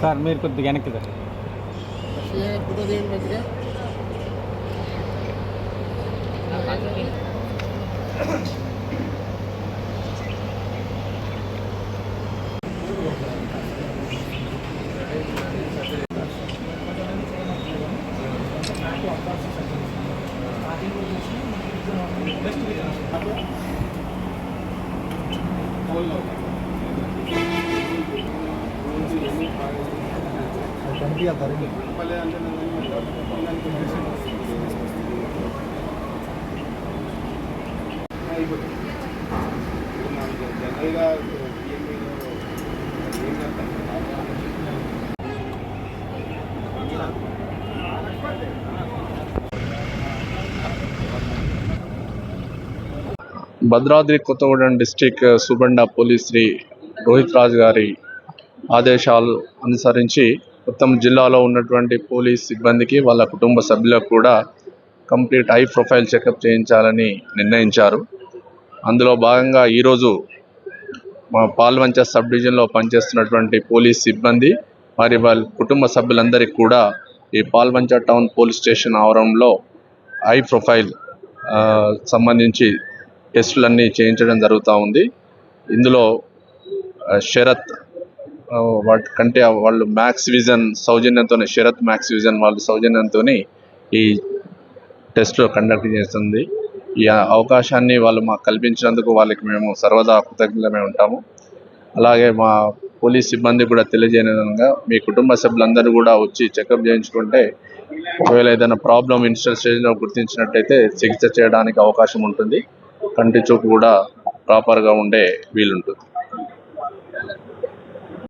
Sir మీరు కొద్దిగా వెనక్కి Bhadradri Kothagudem district superintendent of police Shri Rohit Raj గారి ఆదేశాలు అనుసరించి మొత్తం జిల్లాలో ఉన్నటువంటి పోలీస్ సిబ్బందికి వాళ్ళ కుటుంబ సభ్యులకు కూడా కంప్లీట్ హై ప్రొఫైల్ చెకప్ చేయించాలని నిర్ణయించారు. అందులో భాగంగా ఈరోజు మా పాల్వంచ సబ్ డివిజన్లో పనిచేస్తున్నటువంటి పోలీస్ సిబ్బంది మరి వాళ్ళ కుటుంబ సభ్యులందరికీ కూడా ఈ పాల్వంచ టౌన్ పోలీస్ స్టేషన్ ఆవరణలో హై ప్రొఫైల్ సంబంధించి టెస్టులన్నీ చేయించడం జరుగుతూ ఉంది. ఇందులో షరత్ వాటి కంటే వాళ్ళు మ్యాక్స్ విజన్ సౌజన్యంతోనే షరత్ మ్యాక్స్ విజన్ వాళ్ళ సౌజన్యంతో ఈ టెస్ట్లో కండక్ట్ చేస్తుంది. ఈ అవకాశాన్ని వాళ్ళు మాకు కల్పించినందుకు వాళ్ళకి మేము సర్వదా కృతజ్ఞతమే ఉంటాము. అలాగే మా పోలీస్ సిబ్బంది కూడా తెలియజేయని విధంగా మీ కుటుంబ సభ్యులందరూ కూడా వచ్చి చెకప్ చేయించుకుంటే ఒకవేళ ఏదైనా ప్రాబ్లం ఇనిషియల్ స్టేజ్లో గుర్తించినట్టయితే చికిత్స చేయడానికి అవకాశం ఉంటుంది. కంటి చూపు కూడా ప్రాపర్గా ఉండే వీలుంటుంది.